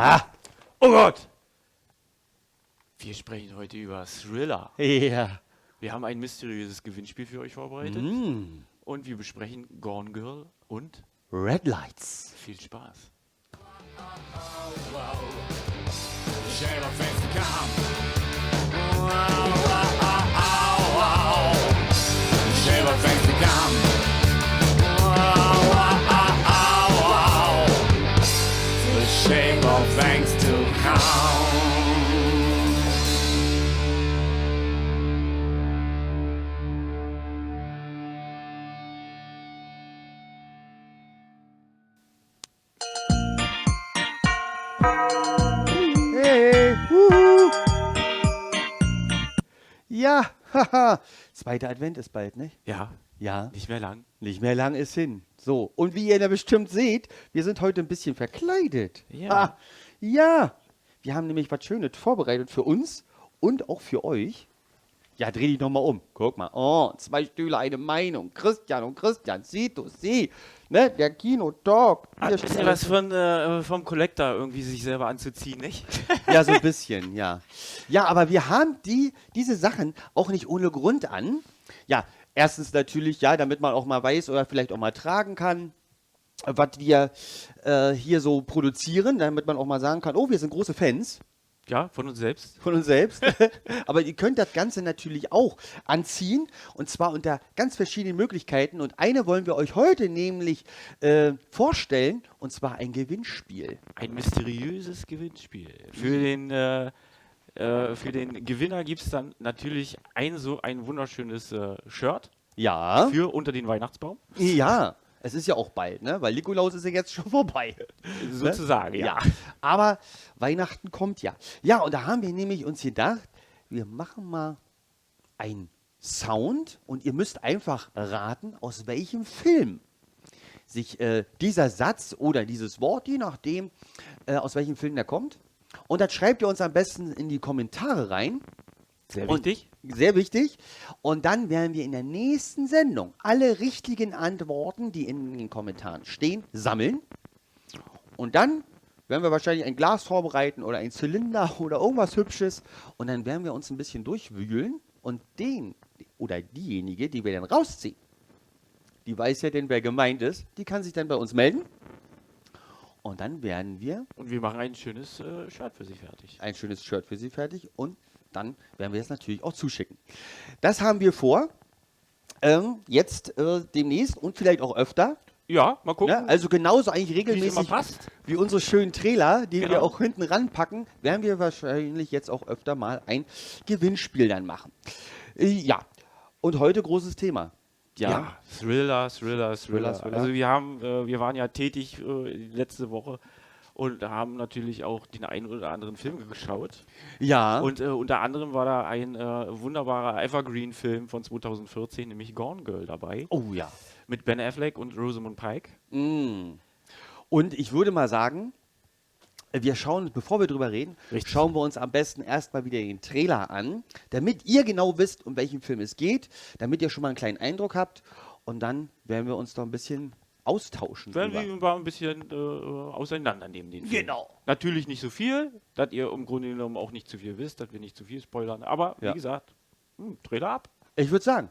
Ah, oh Gott! Wir sprechen heute über Thriller. Ja. Wir haben ein mysteriöses Gewinnspiel für euch vorbereitet. Und wir besprechen Gone Girl und Red Lights. viel Spaß. Shame of thanks to come. Hey, wuhu. Ja, haha. Zweiter Advent ist bald, nicht? Ja, Ja. nicht mehr lang. Nicht mehr lang ist hin. So, und wie ihr da bestimmt seht, wir sind heute ein bisschen verkleidet. Ja. Ah, ja. Wir haben nämlich was Schönes vorbereitet für uns und auch für euch. Ja, dreh dich nochmal um. Guck mal. Oh, zwei Stühle, eine Meinung. Christian und Christian, sieh du, sieh. Ne, der Kino-Talk. Ein bisschen was vom Collector irgendwie sich selber anzuziehen, nicht? Ja, so ein bisschen, ja. Ja, aber wir haben diese Sachen auch nicht ohne Grund an. Ja, erstens natürlich, ja, damit man auch mal weiß oder vielleicht auch mal tragen kann, was wir hier so produzieren, damit man auch mal sagen kann, oh, wir sind große Fans Ja, von uns selbst. von uns selbst. Aber ihr könnt das Ganze natürlich auch anziehen und zwar unter ganz verschiedenen Möglichkeiten. Und eine wollen wir euch heute nämlich vorstellen und zwar ein Gewinnspiel. Ein mysteriöses Gewinnspiel. Für den Gewinner gibt es dann natürlich ein wunderschönes Shirt Ja. für unter den Weihnachtsbaum. Ja, es ist ja auch bald, ne? Weil Nikolaus ist ja jetzt schon vorbei. Sozusagen, ja. Aber Weihnachten kommt ja. Ja, und da haben wir nämlich uns gedacht, wir machen mal einen Sound und ihr müsst einfach raten, aus welchem Film sich dieser Satz oder dieses Wort, je nachdem, aus welchem Film der kommt. Und das schreibt ihr uns am besten in die Kommentare rein. Sehr Und- wichtig. Sehr wichtig. Und dann werden wir in der nächsten Sendung alle richtigen Antworten, die in den Kommentaren stehen, sammeln. Und dann werden wir wahrscheinlich ein Glas vorbereiten oder ein Zylinder oder irgendwas Hübsches. Und dann werden wir uns ein bisschen durchwühlen. Und den oder diejenige, die wir dann rausziehen, die weiß ja denn, wer gemeint ist, die kann sich dann bei uns melden. Und dann werden wir Und wir machen ein schönes Shirt für sie fertig. ein schönes Shirt für sie fertig und dann werden wir es natürlich auch zuschicken. Das haben wir vor, jetzt demnächst und vielleicht auch öfter. Ja, mal gucken, Ne? Also genauso eigentlich wie es immer regelmäßig passt. wie unsere schönen Trailer, die wir Genau. auch hinten ranpacken, werden wir wahrscheinlich jetzt auch öfter mal ein Gewinnspiel dann machen. Ja, und heute großes Thema. Ja, Thriller. Thriller. Also wir waren ja tätig letzte Woche und haben natürlich auch den einen oder anderen Film geschaut. Ja. Und unter anderem war da ein wunderbarer Evergreen-Film von 2014, nämlich Gone Girl dabei. Oh ja. Mit Ben Affleck und Rosamund Pike. Und ich würde mal sagen, wir schauen, bevor wir drüber reden, Richtig. schauen wir uns am besten erstmal wieder den Trailer an, damit ihr genau wisst, um welchen Film es geht, damit ihr schon mal einen kleinen Eindruck habt und dann werden wir uns doch ein bisschen austauschen. Werden drüber. wir mal ein bisschen auseinandernehmen, den Film. Genau. Natürlich nicht so viel, dass ihr im Grunde genommen auch nicht zu viel wisst, dass wir nicht zu viel spoilern. Aber wie Ja. gesagt, Trailer ab. Ich würde sagen,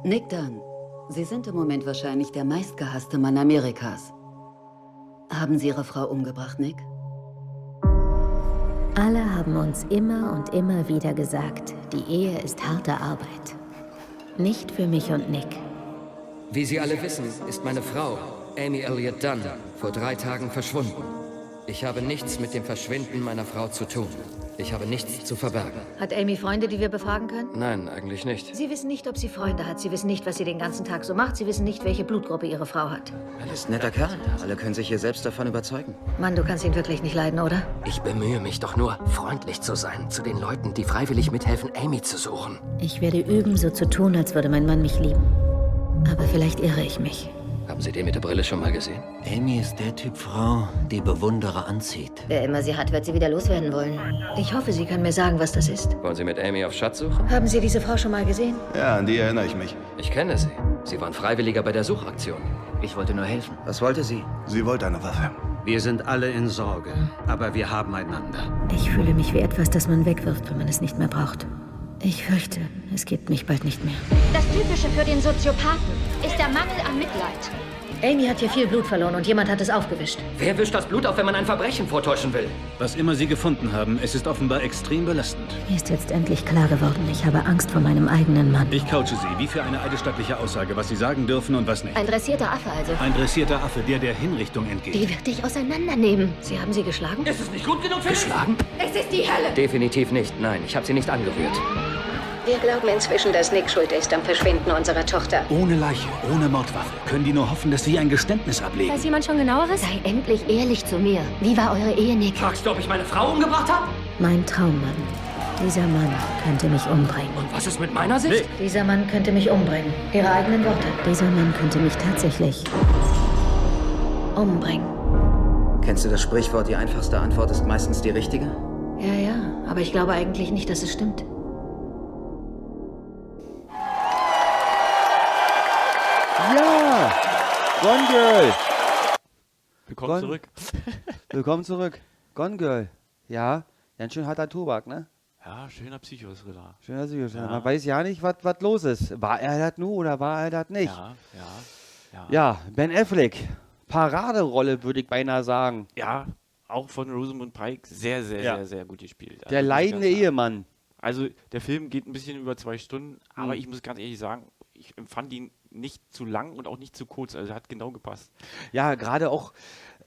Nick Dunn, Sie sind im Moment wahrscheinlich der meistgehasste Mann Amerikas. Haben Sie Ihre Frau umgebracht, Nick? Alle haben uns immer und immer wieder gesagt, die Ehe ist harte Arbeit. Nicht für mich und Nick. Wie Sie alle wissen, ist meine Frau, Amy Elliott Dunn, vor 3 Tagen verschwunden. Ich habe nichts mit dem Verschwinden meiner Frau zu tun. Ich habe nichts zu verbergen. Hat Amy Freunde, die wir befragen können? Nein, eigentlich nicht. Sie wissen nicht, ob sie Freunde hat. Sie wissen nicht, was sie den ganzen Tag so macht. Sie wissen nicht, welche Blutgruppe ihre Frau hat. Er ist ein netter Kerl. Alle können sich hier selbst davon überzeugen. Mann, du kannst ihn wirklich nicht leiden, oder? Ich bemühe mich doch nur, freundlich zu sein zu den Leuten, die freiwillig mithelfen, Amy zu suchen. Ich werde üben, so zu tun, als würde mein Mann mich lieben. Aber vielleicht irre ich mich. Haben Sie den mit der Brille schon mal gesehen? Amy ist der Typ Frau, die Bewunderer anzieht. Wer immer sie hat, wird sie wieder loswerden wollen. Ich hoffe, sie kann mir sagen, was das ist. Wollen Sie mit Amy auf Schatzsuche? Haben Sie diese Frau schon mal gesehen? Ja, an die erinnere ich mich. Ich kenne sie. Sie waren Freiwilliger bei der Suchaktion. Ich wollte nur helfen. Was wollte sie? Sie wollte eine Waffe. Wir sind alle in Sorge, aber wir haben einander. Ich fühle mich wie etwas, das man wegwirft, wenn man es nicht mehr braucht. Ich fürchte, es gibt mich bald nicht mehr. Das Typische für den Soziopathen ist der Mangel an Mitleid. Amy hat hier viel Blut verloren und jemand hat es aufgewischt. Wer wischt das Blut auf, wenn man ein Verbrechen vortäuschen will? Was immer Sie gefunden haben, es ist offenbar extrem belastend. Mir ist jetzt endlich klar geworden, ich habe Angst vor meinem eigenen Mann. Ich coache Sie, wie für eine eidesstattliche Aussage, was Sie sagen dürfen und was nicht. Ein dressierter Affe also. Ein dressierter Affe, der Hinrichtung entgeht. Die wird dich auseinandernehmen. Sie haben sie geschlagen? Ist es nicht gut genug für Geschlagen? Es ist die Hölle! Definitiv nicht, nein. Ich habe sie nicht angerührt. Wir glauben inzwischen, dass Nick schuld ist am Verschwinden unserer Tochter. Ohne Leiche, ohne Mordwaffe. Können die nur hoffen, dass Sie ein Geständnis ablegen? Weiß jemand schon genaueres? Sei endlich ehrlich zu mir. Wie war eure Ehe, Nick? Fragst du, ob ich meine Frau umgebracht habe? Mein Traummann. Dieser Mann könnte mich umbringen. Und was ist mit meiner Sicht? Dieser Mann könnte mich umbringen. Ihre eigenen Worte. Dieser Mann könnte mich tatsächlich umbringen. Kennst du das Sprichwort, die einfachste Antwort ist meistens die richtige? Ja, ja. Aber ich glaube eigentlich nicht, dass es stimmt. Ja! Gone Girl! Willkommen zurück. Willkommen zurück. Gone Girl. Ja, ganz schön harter Tobak, ne? Ja, schöner Psychothriller. Schöner Sieg. Ja. Man weiß ja nicht, was los ist. War er das nur oder war er das nicht? Ja. Ja, Ben Affleck. Paraderolle, würde ich beinahe sagen. Ja, auch von Rosamund Pike sehr, sehr, Ja. sehr, sehr gut gespielt. Also, Der muss ich leidende ganz sagen. Ehemann. Also der Film geht ein bisschen über 2 Stunden, aber ich muss ganz ehrlich sagen, ich empfand ihn nicht zu lang und auch nicht zu kurz. Also er hat genau gepasst. Ja, gerade auch,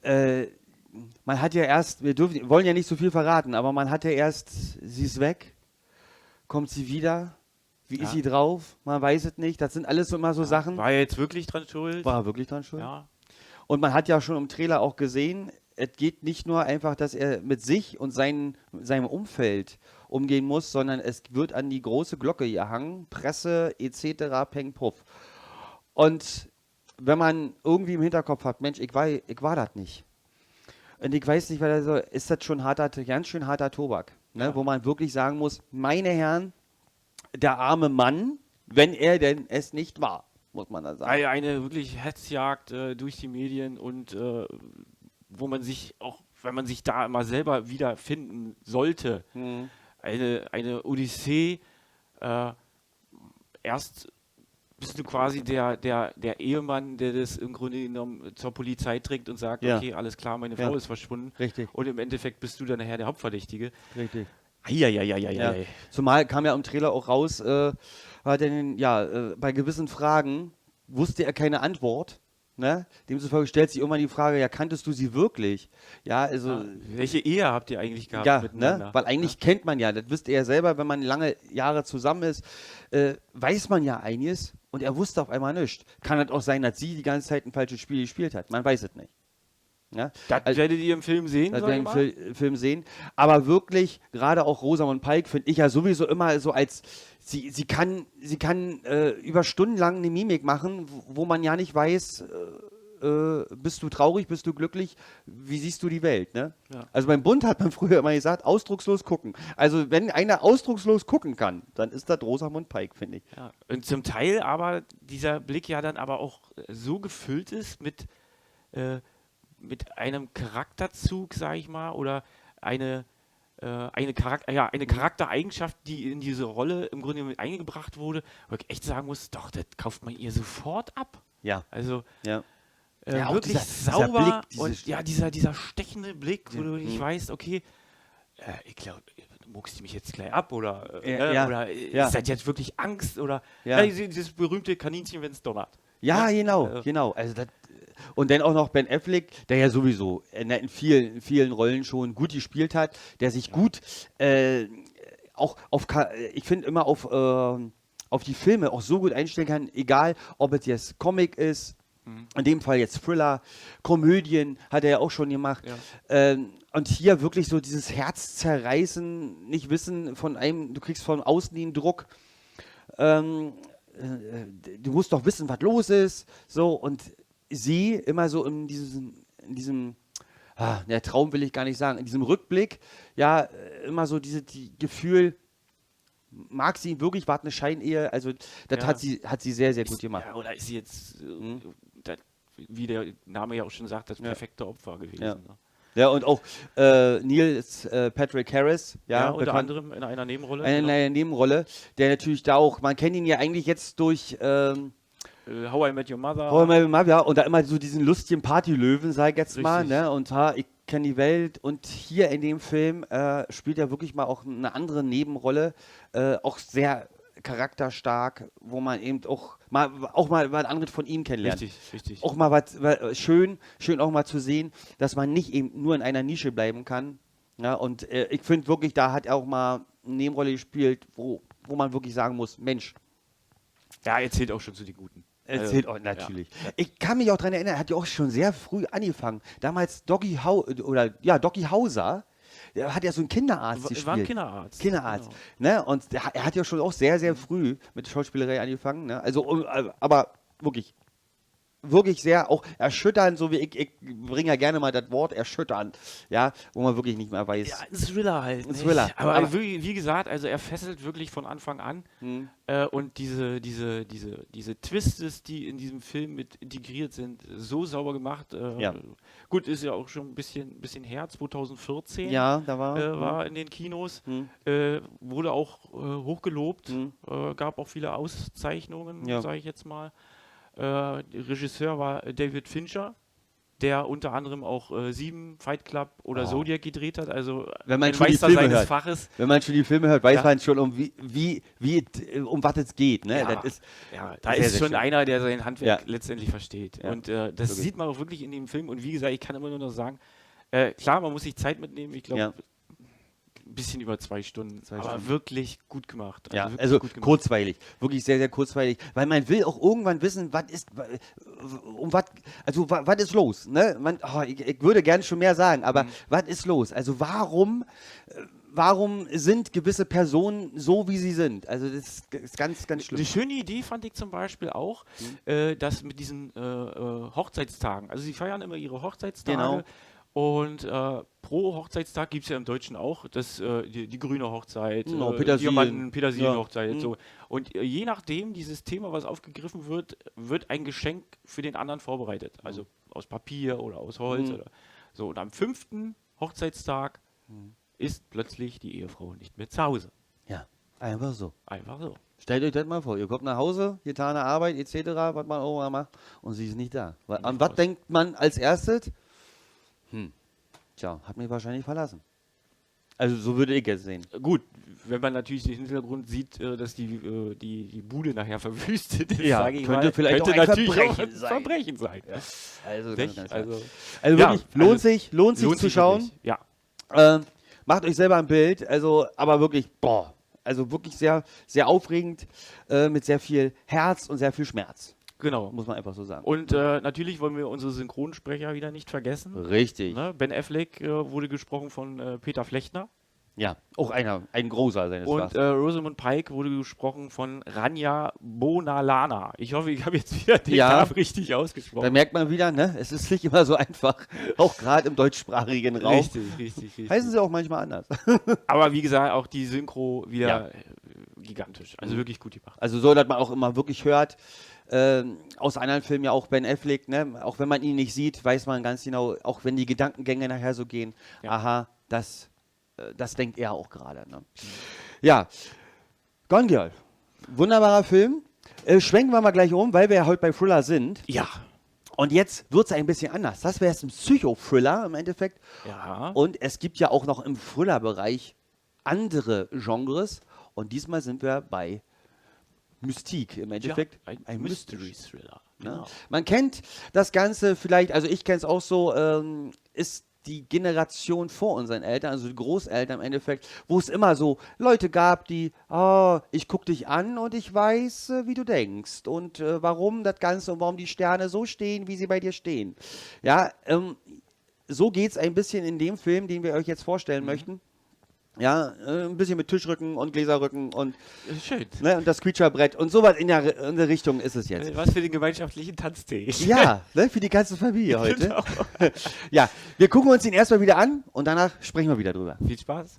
man hat ja erst, wollen ja nicht so viel verraten, aber man hat ja erst, sie ist weg, kommt sie wieder, wie ist sie drauf, man weiß es nicht, das sind alles so immer so Sachen. War er jetzt wirklich dran schuld? War er wirklich dran schuld? Ja. Und man hat ja schon im Trailer auch gesehen, es geht nicht nur einfach, dass er mit sich und seinem Umfeld umgehen muss, sondern es wird an die große Glocke gehangen, Presse etc. Peng Puff. Und wenn man irgendwie im Hinterkopf hat, Mensch, ich war das nicht. Und ich weiß nicht, ist das schon ganz schön harter Tobak, ne? Wo man wirklich sagen muss, meine Herren, der arme Mann, wenn er denn es nicht war, muss man da sagen. Eine wirklich Hetzjagd durch die Medien und wo man sich auch, wenn man sich da immer selber wiederfinden sollte, eine Odyssee. Erst bist du quasi der Ehemann, der das im Grunde genommen zur Polizei trägt und sagt, Ja. okay, alles klar, meine Frau ist verschwunden. Richtig. Und im Endeffekt bist du dann nachher der Hauptverdächtige. Richtig. Ja. Zumal kam ja im Trailer auch raus, bei gewissen Fragen wusste er keine Antwort. Ne? Demzufolge stellt sich irgendwann die Frage, ja, kanntest du sie wirklich? Ja, also. Welche Ehe habt ihr eigentlich gehabt Ja, miteinander? ne? Weil eigentlich kennt man ja, das wisst ihr ja selber, wenn man lange Jahre zusammen ist, weiß man ja einiges und er wusste auf einmal nichts. Kann es auch sein, dass sie die ganze Zeit ein falsches Spiel gespielt hat. Man weiß es nicht. Ja? Das werdet ihr im Film sehen, Das sag ich werden mal. im Film sehen. Aber wirklich, gerade auch Rosamund Pike finde ich ja sowieso immer so als, sie kann über Stunden lang eine Mimik machen, wo man ja nicht weiß, bist du traurig, bist du glücklich, wie siehst du die Welt, ne? Ja. Also beim Bund hat man früher immer gesagt, ausdruckslos gucken. Also wenn einer ausdruckslos gucken kann, dann ist das Rosamund Pike, finde ich. Ja. Und zum Teil aber dieser Blick ja dann aber auch so gefüllt ist mit einem Charakterzug, sag ich mal, oder eine Charaktereigenschaft, die in diese Rolle im Grunde mit eingebracht wurde, wo ich echt sagen muss, doch, das kauft man ihr sofort ab. Ja. Also Ja. Ja, auch wirklich dieser sauber Blick, und ja, dieser stechende Blick, wo du nicht weißt, okay, ich glaube, muckst du mich jetzt gleich ab oder ist das jetzt wirklich Angst oder dieses berühmte Kaninchen, wenn es donnert. Ja, genau. Also das, und dann auch noch Ben Affleck, der ja sowieso in vielen Rollen schon gut gespielt hat, der sich gut auch ich finde immer auf die Filme auch so gut einstellen kann, egal ob es jetzt Comic ist, in dem Fall jetzt Thriller, Komödien hat er ja auch schon gemacht. Ja. Und hier wirklich so dieses Herz zerreißen, nicht wissen du kriegst von außen den Druck, du musst doch wissen, was los ist, so, und sie immer so in diesem Traum will ich gar nicht sagen, in diesem Rückblick, ja, immer so die Gefühl, mag sie wirklich, war eine Scheinehe, also das hat sie sehr, sehr gut gemacht. Ja, oder ist sie jetzt, das wie der Name ja auch schon sagt, das perfekte Opfer gewesen. Ja. Ne? Ja, und auch Neil Patrick Harris, ja unter anderem in einer Nebenrolle. In einer Nebenrolle, der natürlich da auch, man kennt ihn ja eigentlich jetzt durch How I Met Your Mother. How I Met Your Mother, und da immer so diesen lustigen Partylöwen, sag ich jetzt mal, ne? Und ich kenne die Welt, und hier in dem Film spielt er wirklich mal auch eine andere Nebenrolle, auch sehr charakterstark, wo man eben auch mal was anderes von ihm kennenlernt. Richtig. Auch mal was schön auch mal zu sehen, dass man nicht eben nur in einer Nische bleiben kann. Ja, und ich finde wirklich, da hat er auch mal eine Nebenrolle gespielt, wo man wirklich sagen muss, Mensch. Ja, er zählt auch schon zu den Guten. Er zählt auch, natürlich. Ja. Ich kann mich auch daran erinnern, er hat ja auch schon sehr früh angefangen. Damals Doggy Hauser. Der hat ja so einen Kinderarzt gespielt. War ein Kinderarzt. Genau. Ne? Und er hat ja schon auch sehr, sehr früh mit Schauspielerei angefangen. Ne? Also, aber wirklich sehr auch erschütternd, so wie ich bringe ja gerne mal das Wort erschütternd, ja, wo man wirklich nicht mehr weiß. Ja, ein Thriller halt. Ein Thriller. Aber wie gesagt, also er fesselt wirklich von Anfang an. Und diese Twists, die in diesem Film mit integriert sind, so sauber gemacht. Gut, ist ja auch schon ein bisschen her, 2014. Ja, da war in den Kinos. Wurde auch hochgelobt. Gab auch viele Auszeichnungen, sage ich jetzt mal. Regisseur war David Fincher, der unter anderem auch 7, Fight Club oder Zodiac gedreht hat. Also wenn man schon die Filme hört, Faches. Wenn man schon die Filme hört, weiß man schon, um was es geht. Ne? Ja, das ist, da ist schon einer, der sein Handwerk letztendlich versteht. Ja. Und das wirklich. Sieht man auch wirklich in dem Film. Und wie gesagt, ich kann immer nur noch sagen, klar, man muss sich Zeit mitnehmen. Ich glaube, ein bisschen über 2 Stunden. Aber wirklich gut gemacht. Also gut gemacht. Kurzweilig. Wirklich sehr, sehr kurzweilig. Weil man will auch irgendwann wissen, was ist los? Ne? Ich würde gerne schon mehr sagen, aber was ist los? Also warum sind gewisse Personen so, wie sie sind? Also das ist ganz, ganz schlimm. Eine schöne Idee fand ich zum Beispiel auch, dass mit diesen Hochzeitstagen, also sie feiern immer ihre Hochzeitstage. Genau. Und pro Hochzeitstag gibt es ja im Deutschen auch die grüne Hochzeit, Petersilien-Hochzeit und so. Und je nachdem, dieses Thema, was aufgegriffen wird, wird ein Geschenk für den anderen vorbereitet. Also aus Papier oder aus Holz oder so. Und am 5. Hochzeitstag ist plötzlich die Ehefrau nicht mehr zu Hause. Ja, einfach so. Einfach so. Stellt euch das mal vor, ihr kommt nach Hause, getane Arbeit etc., was man auch mal macht, und sie ist nicht da. An was denkt man als erstes? Tja, hat mich wahrscheinlich verlassen. Also so würde ich es sehen. Gut, wenn man natürlich den Hintergrund sieht, dass die Bude nachher verwüstet ist, sage ich mal, vielleicht könnte auch ein Verbrechen sein. Ja. Also wirklich, lohnt sich zu schauen. Wirklich. Macht euch selber ein Bild, aber wirklich, also wirklich sehr, sehr aufregend, mit sehr viel Herz und sehr viel Schmerz. Genau. Muss man einfach so sagen. Und natürlich wollen wir unsere Synchronsprecher wieder nicht vergessen. Richtig. Ne? Ben Affleck wurde gesprochen von Peter Flechtner. Ja, auch ein großer seines Und Rosamund Pike wurde gesprochen von Rania Bonalana. Ich hoffe, ich habe jetzt wieder den Namen richtig ausgesprochen. Da merkt man wieder, ne? Es ist nicht immer so einfach, auch gerade im deutschsprachigen Raum. Richtig. Heißen sie auch manchmal anders. Aber wie gesagt, auch die Synchro wieder gigantisch. Also wirklich gut gemacht. Also so, dass man auch immer wirklich hört, aus anderen Filmen ja auch Ben Affleck, ne? Auch wenn man ihn nicht sieht, weiß man ganz genau, auch wenn die Gedankengänge nachher so gehen, aha, das denkt er auch gerade. Ne? Ja, Gone Girl, wunderbarer Film. Schwenken wir mal gleich um, weil wir ja heute bei Thriller sind. Ja. Und jetzt wird es ein bisschen anders. Das wäre jetzt ein Psycho-Thriller im Endeffekt. Ja. Und es gibt ja auch noch im Thriller-Bereich andere Genres. Und diesmal sind wir bei Mystik im Endeffekt. Ja, ein Mystery-Thriller. Genau. Ja. Man kennt das Ganze vielleicht, also ich kenne es auch so, ist die Generation vor unseren Eltern, also die Großeltern im Endeffekt, wo es immer so Leute gab, die, ich gucke dich an und ich weiß, wie du denkst und warum das Ganze und warum die Sterne so stehen, wie sie bei dir stehen. Ja, so geht es ein bisschen in dem Film, den wir euch jetzt vorstellen möchten. Ja, ein bisschen mit Tischrücken und Gläserrücken und, schön. Ne, und das Quietscherbrett und sowas in der Richtung ist es jetzt. Was für den gemeinschaftlichen Tanztee. Ja, ne, für die ganze Familie heute. Genau. Ja, wir gucken uns ihn erstmal wieder an und danach sprechen wir wieder drüber. Viel Spaß.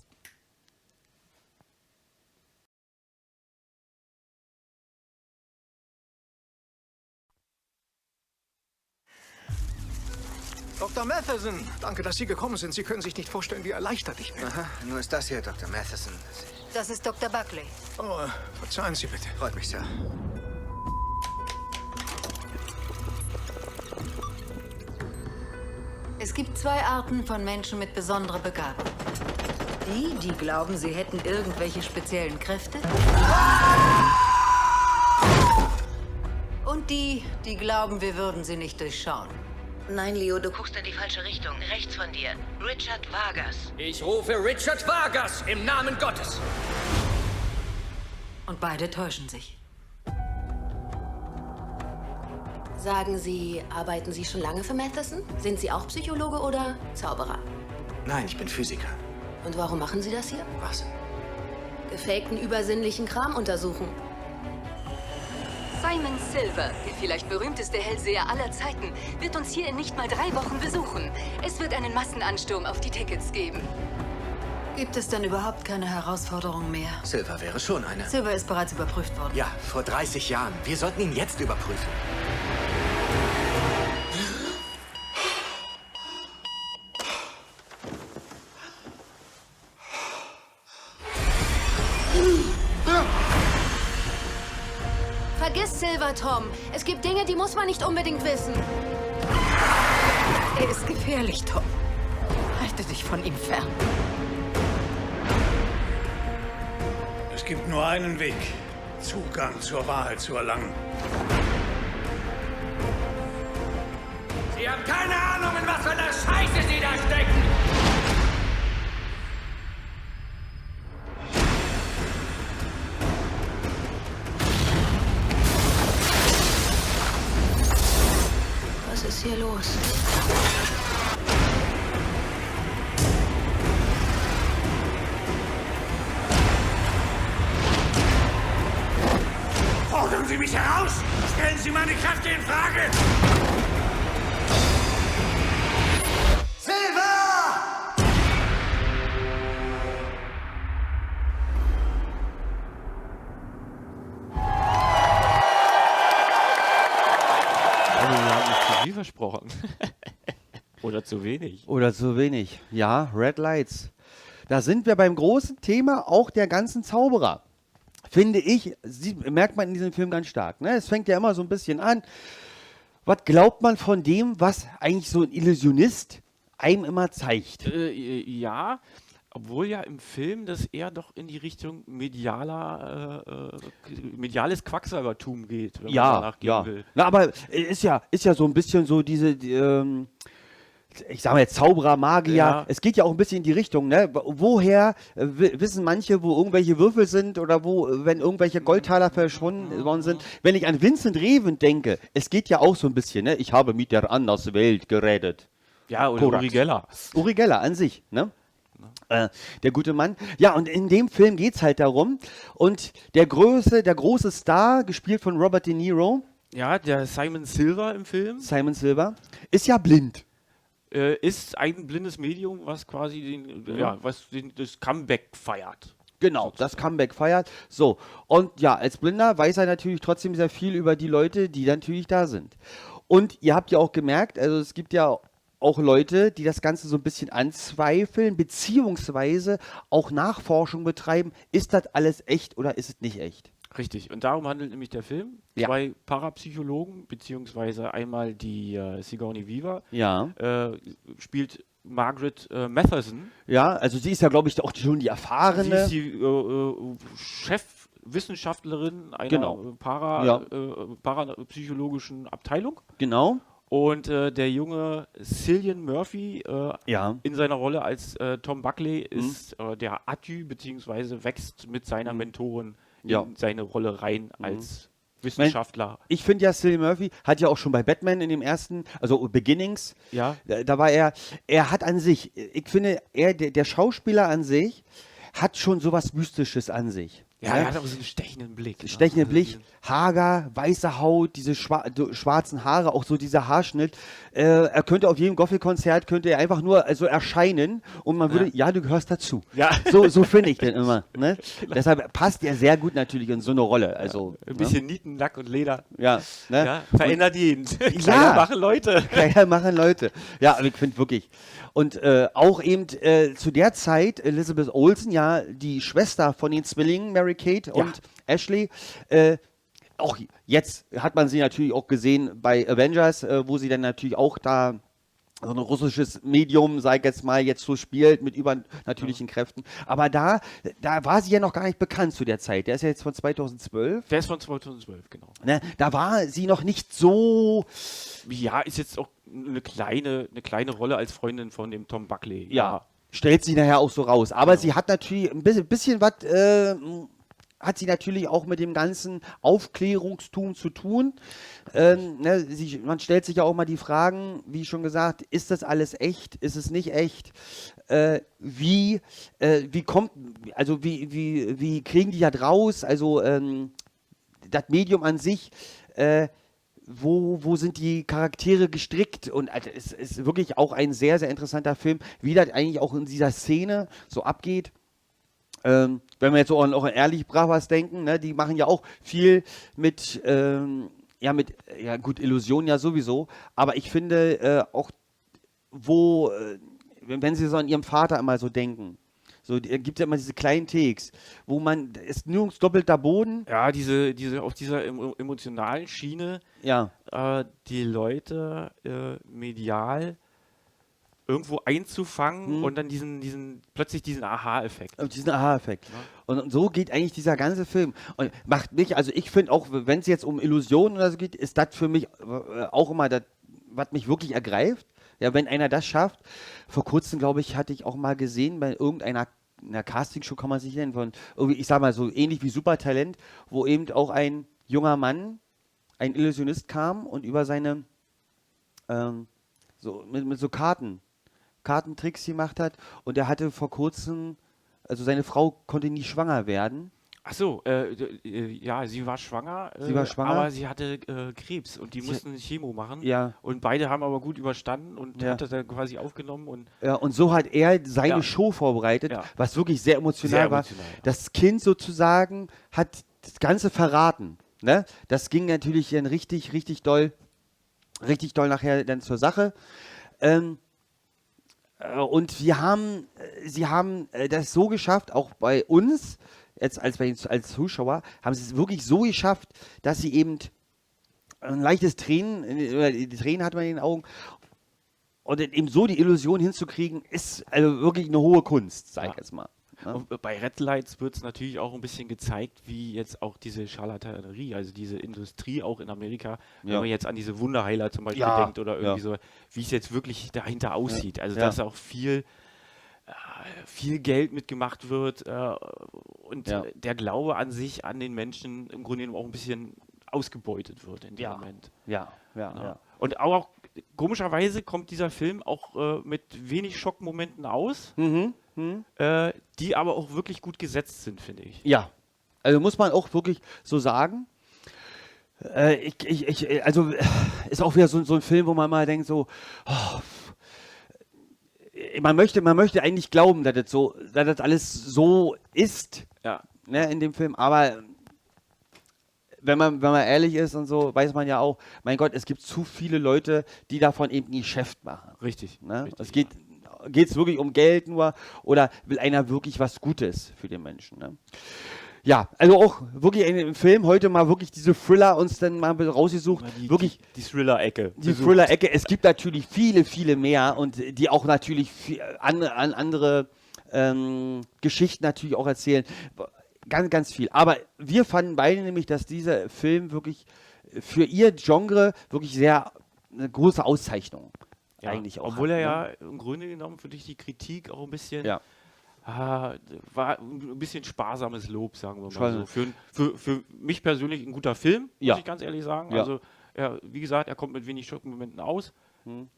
Dr. Matheson, danke, dass Sie gekommen sind. Sie können sich nicht vorstellen, wie erleichtert ich bin. Aha, nur ist das hier Dr. Matheson. Das ist Dr. Buckley. Oh, verzeihen Sie bitte. Freut mich sehr. Es gibt zwei Arten von Menschen mit besonderer Begabung. Die glauben, sie hätten irgendwelche speziellen Kräfte. Und die glauben, wir würden sie nicht durchschauen. Nein, Leo, du guckst in die falsche Richtung. Rechts von dir. Richard Vargas. Ich rufe Richard Vargas im Namen Gottes. Und beide täuschen sich. Sagen Sie, arbeiten Sie schon lange für Matheson? Sind Sie auch Psychologe oder Zauberer? Nein, ich bin Physiker. Und warum machen Sie das hier? Was? Gefakten, übersinnlichen Kram untersuchen. Simon Silver, der vielleicht berühmteste Hellseher aller Zeiten, wird uns hier in nicht mal 3 Wochen besuchen. Es wird einen Massenansturm auf die Tickets geben. Gibt es denn überhaupt keine Herausforderung mehr? Silver wäre schon eine. Silver ist bereits überprüft worden. Ja, vor 30 Jahren. Wir sollten ihn jetzt überprüfen. Vergiss Silver, Tom. Es gibt Dinge, die muss man nicht unbedingt wissen. Er ist gefährlich, Tom. Halte dich von ihm fern. Es gibt nur einen Weg, Zugang zur Wahrheit zu erlangen. Sie haben keine Ahnung, in was für einer Scheiße Sie da stecken! Was ist hier los? Fordern Sie mich heraus! Stellen Sie meine Kräfte in Frage! Versprochen. Oder zu wenig. Oder zu wenig. Ja, Red Lights. Da sind wir beim großen Thema auch der ganzen Zauberer. Finde ich, merkt man in diesem Film ganz stark. Ne? Es fängt ja immer so ein bisschen an. Was glaubt man von dem, was eigentlich so ein Illusionist einem immer zeigt? Ja, obwohl ja im Film das eher doch in die Richtung mediales Quacksalbertum geht, wenn man danach gehen will. Na, aber ist ja so ein bisschen so diese, ich sag mal jetzt Zauberer, Magier, Ja. Es geht ja auch ein bisschen in die Richtung, ne? Woher wissen manche, wo irgendwelche Würfel sind oder wenn irgendwelche Goldtaler verschwunden worden sind? Wenn ich an Vincent Reven denke, es geht ja auch so ein bisschen, ne? Ich habe mit der Anderswelt geredet. Ja, oder Korax. Uri Geller. Uri Geller an sich, ne? Der gute Mann. Ja, und in dem Film geht es halt darum. Und der große Star, gespielt von Robert De Niro. Ja, der Simon Silver im Film. Simon Silver. Ist ja blind. Ist ein blindes Medium, was quasi das Comeback feiert. Genau, das Comeback feiert. So, und ja, als Blinder weiß er natürlich trotzdem sehr viel über die Leute, die natürlich da sind. Und ihr habt ja auch gemerkt, also es gibt ja auch Leute, die das Ganze so ein bisschen anzweifeln, beziehungsweise auch Nachforschung betreiben. Ist das alles echt oder ist es nicht echt? Richtig, und darum handelt nämlich der Film. Ja. 2 Parapsychologen, beziehungsweise einmal die Sigourney Weaver, Ja. spielt Margaret Matheson. Ja, also sie ist ja, glaube ich, auch schon die erfahrene. Sie ist die Chefwissenschaftlerin einer parapsychologischen Abteilung. Genau. Und der junge Cillian Murphy in seiner Rolle als Tom Buckley ist der Adju, beziehungsweise wächst mit seiner Mentorin in seine Rolle rein als Wissenschaftler. Ich finde ja, Cillian Murphy hat ja auch schon bei Batman in dem ersten, also Beginnings, da war er hat an sich, ich finde, der Schauspieler an sich hat schon sowas Mystisches an sich. Ja, er hat auch so einen stechenden Blick. Stechenden Blick, hager, weiße Haut, diese schwarzen Haare, auch so dieser Haarschnitt. Er könnte auf jedem Goffel-Konzert könnte er einfach nur erscheinen und man würde, ja, du gehörst dazu. Ja. So finde ich den immer. Ne? Genau. Deshalb passt er sehr gut natürlich in so eine Rolle. Also, ein bisschen Nieten, Lack und Leder. Ja. Ne? Ja, verändert jeden. Kleider machen Leute. Kleider machen Leute. Ja, aber ich finde wirklich. Und auch eben zu der Zeit Elizabeth Olsen, ja, die Schwester von den Zwillingen, Mary-Kate und Ashley, auch jetzt hat man sie natürlich auch gesehen bei Avengers, wo sie dann natürlich auch da so ein russisches Medium, sag ich jetzt mal, jetzt so spielt mit übernatürlichen Kräften. Aber da war sie ja noch gar nicht bekannt zu der Zeit. Der ist ja jetzt von 2012. Der ist von 2012, genau. Ne, da war sie noch nicht so... Ja, ist jetzt auch eine kleine Rolle als Freundin von dem Tom Buckley. Ja, stellt sie nachher auch so raus. Aber sie hat natürlich ein bisschen was... hat sie natürlich auch mit dem ganzen Aufklärungstum zu tun. Man stellt sich ja auch mal die Fragen, wie schon gesagt, ist das alles echt? Ist es nicht echt? Wie kriegen die das raus? Also das Medium an sich, wo sind die Charaktere gestrickt? Und es ist wirklich auch ein sehr, sehr interessanter Film, wie das eigentlich auch in dieser Szene so abgeht. Wenn wir jetzt auch an Ehrlich Bravas denken, ne, die machen ja auch viel mit Illusionen ja sowieso, aber ich finde auch, wenn sie so an ihrem Vater immer so denken, so gibt es ja immer diese kleinen Takes, wo man, ist nirgends doppelter Boden. Ja, auf dieser emotionalen Schiene, die Leute medial irgendwo einzufangen und dann plötzlich diesen Aha-Effekt. Diesen Aha-Effekt. Ja. Und so geht eigentlich dieser ganze Film. Und macht mich, also ich finde auch, wenn es jetzt um Illusionen oder so geht, ist das für mich auch immer das, was mich wirklich ergreift. Ja, wenn einer das schafft. Vor kurzem, glaube ich, hatte ich auch mal gesehen, bei irgendeiner Castingshow kann man sich nennen, von irgendwie, ich sag mal so ähnlich wie Supertalent, wo eben auch ein junger Mann, ein Illusionist kam und über seine mit so Kartentricks gemacht hat und er hatte vor kurzem, also seine Frau konnte nie schwanger werden. Ach so, ja, sie war schwanger, aber sie hatte Krebs und die mussten Chemo machen. Ja. Und beide haben aber gut überstanden und hat das dann quasi aufgenommen. Und so hat er seine Show vorbereitet, was wirklich sehr emotional war. Das Kind sozusagen hat das Ganze verraten. Ne? Das ging natürlich dann richtig doll nachher dann zur Sache. Und sie haben das so geschafft, auch bei uns, jetzt als Zuschauer, haben sie es wirklich so geschafft, dass sie eben ein leichtes Tränen hat man in den Augen. Und eben so die Illusion hinzukriegen, ist also wirklich eine hohe Kunst, sag ich jetzt mal. Ja. Und bei Red Lights wird es natürlich auch ein bisschen gezeigt, wie jetzt auch diese Charlatanerie, also diese Industrie auch in Amerika, wenn man jetzt an diese Wunderheiler zum Beispiel denkt oder irgendwie so, wie es jetzt wirklich dahinter aussieht. Also dass auch viel Geld mitgemacht wird und der Glaube an sich, an den Menschen im Grunde genommen auch ein bisschen ausgebeutet wird in dem Moment. Ja. Und auch komischerweise kommt dieser Film auch mit wenig Schockmomenten aus. Die aber auch wirklich gut gesetzt sind, finde ich. Ja, also muss man auch wirklich so sagen. Also ist auch wieder so ein Film, wo man mal denkt so, man möchte eigentlich glauben, dass das alles so ist, ne, in dem Film, aber wenn man ehrlich ist und so, weiß man ja auch, mein Gott, es gibt zu viele Leute, die davon eben nie Geschäft machen. Richtig. Ne? Richtig, es geht es wirklich um Geld nur oder will einer wirklich was Gutes für den Menschen? Ne? Ja, also auch wirklich im Film heute mal wirklich diese Thriller uns dann mal rausgesucht. Die Thriller-Ecke. Die Thriller-Ecke. Es gibt natürlich viele, viele mehr und die auch natürlich andere Geschichten natürlich auch erzählen. Ganz, ganz viel. Aber wir fanden beide nämlich, dass dieser Film wirklich für ihr Genre wirklich sehr eine große Auszeichnung eigentlich auch obwohl er im Grunde genommen für dich die Kritik auch ein bisschen war ein bisschen sparsames Lob, sagen wir mal so. Für mich persönlich ein guter Film, muss ich ganz ehrlich sagen. Also wie gesagt, er kommt mit wenig Schockmomenten aus.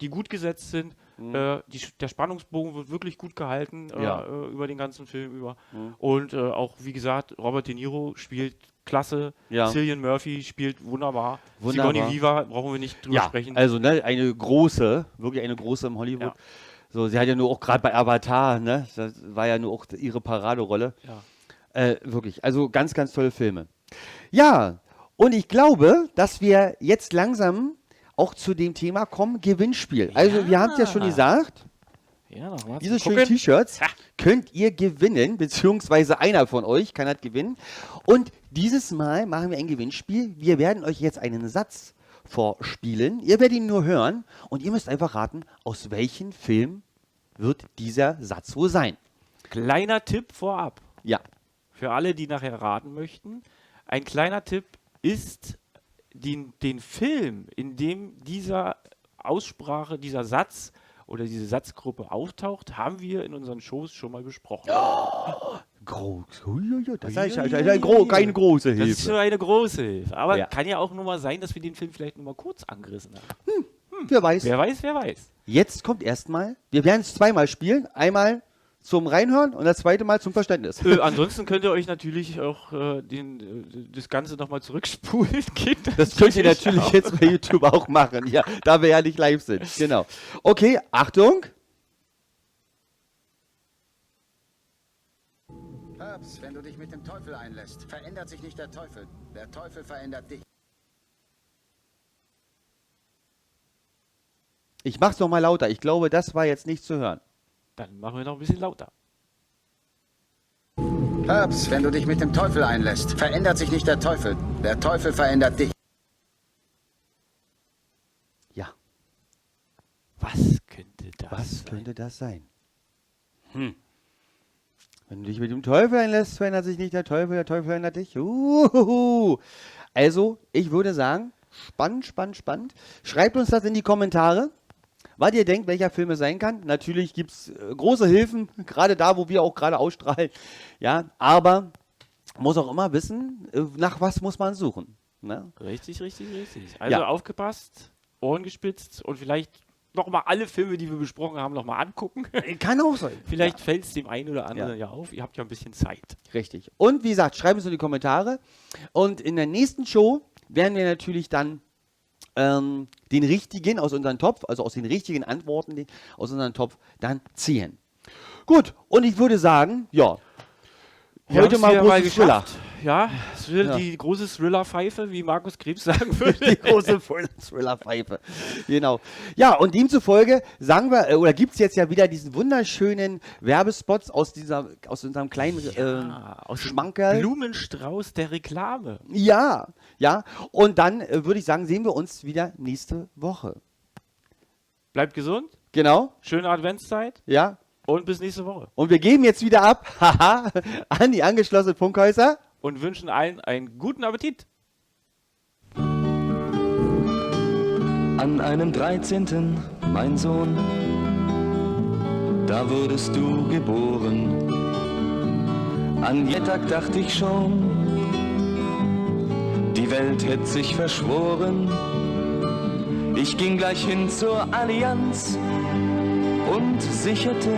die gut gesetzt sind. Der Spannungsbogen wird wirklich gut gehalten über den ganzen Film über. Und auch, wie gesagt, Robert De Niro spielt klasse. Cillian Murphy spielt wunderbar. Sigourney Weaver brauchen wir nicht drüber sprechen. Also eine große, wirklich eine große im Hollywood. Ja. So, sie hat ja nur auch gerade bei Avatar, ne? Das war ja nur auch ihre Paraderolle. Ja. Wirklich, also ganz, ganz tolle Filme. Ja, und ich glaube, dass wir jetzt langsam auch zu dem Thema kommen, Gewinnspiel. Also wir haben es ja schon gesagt, diese schönen T-Shirts könnt ihr gewinnen, beziehungsweise einer von euch kann das gewinnen. Und dieses Mal machen wir ein Gewinnspiel. Wir werden euch jetzt einen Satz vorspielen. Ihr werdet ihn nur hören und ihr müsst einfach raten, aus welchem Film wird dieser Satz wohl sein. Kleiner Tipp vorab. Ja. Für alle, die nachher raten möchten. Ein kleiner Tipp ist, den Film, in dem dieser Aussprache, dieser Satz oder diese Satzgruppe auftaucht, haben wir in unseren Shows schon mal besprochen. Oh, groß. Das ist keine große Hilfe. Das ist nur eine große Hilfe. Aber kann ja auch nur mal sein, dass wir den Film vielleicht nur mal kurz angerissen haben. Wer weiß. Wer weiß. Jetzt kommt erstmal, wir werden es zweimal spielen. Einmal zum Reinhören und das zweite Mal zum Verständnis. Ansonsten könnt ihr euch natürlich auch das Ganze nochmal zurückspulen. Das könnt ihr natürlich jetzt bei YouTube auch machen, ja, da wir ja nicht live sind. Genau. Okay, Achtung. Herbs, wenn du dich mit dem Teufel einlässt, verändert sich nicht der Teufel. Der Teufel verändert dich. Ich mach's noch mal lauter. Ich glaube, das war jetzt nicht zu hören. Dann machen wir noch ein bisschen lauter. Herbs, wenn du dich mit dem Teufel einlässt, verändert sich nicht der Teufel. Der Teufel verändert dich. Ja. Was könnte das sein? Wenn du dich mit dem Teufel einlässt, verändert sich nicht der Teufel verändert dich. Also, ich würde sagen, spannend. Schreibt uns das in die Kommentare, was ihr denkt, welcher Film es sein kann. Natürlich gibt es große Hilfen, gerade da, wo wir auch gerade ausstrahlen. Ja, aber muss auch immer wissen, nach was muss man suchen. Ne? Richtig. Also aufgepasst, Ohren gespitzt und vielleicht nochmal alle Filme, die wir besprochen haben, nochmal angucken. Kann auch sein. Vielleicht fällt es dem einen oder anderen auf. Ihr habt ja ein bisschen Zeit. Richtig. Und wie gesagt, schreibt es in die Kommentare. Und in der nächsten Show werden wir natürlich dann den richtigen aus unserem Topf, also aus den richtigen Antworten aus unserem Topf dann ziehen. Gut, und ich würde sagen, heute mal großes Thriller. Ja, es wird die große Thriller-Pfeife, wie Markus Krebs sagen würde. Die große Thriller-Pfeife. Genau. Ja, und demzufolge sagen wir, oder gibt es jetzt ja wieder diesen wunderschönen Werbespots aus unserem kleinen Schmankerl. Blumenstrauß der Reklame. Ja. Und dann würde ich sagen, sehen wir uns wieder nächste Woche. Bleibt gesund. Genau. Schöne Adventszeit. Ja. Und bis nächste Woche. Und wir geben jetzt wieder ab an die angeschlossenen Funkhäuser. Und wünschen allen einen guten Appetit. An einem 13., mein Sohn, da wurdest du geboren. An jeden Tag dachte ich schon, die Welt hätte sich verschworen. Ich ging gleich hin zur Allianz und sicherte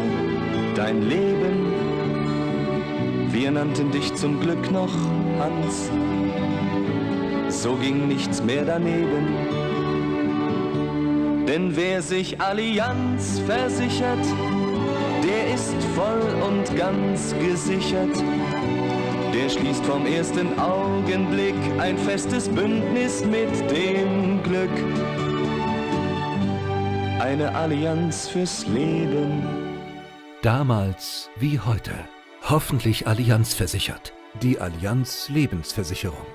dein Leben. Wir nannten dich zum Glück noch Hans, so ging nichts mehr daneben. Denn wer sich Allianz versichert, der ist voll und ganz gesichert. Der schließt vom ersten Augenblick ein festes Bündnis mit dem Glück. Eine Allianz fürs Leben. Damals wie heute. Hoffentlich Allianz versichert. Die Allianz Lebensversicherung.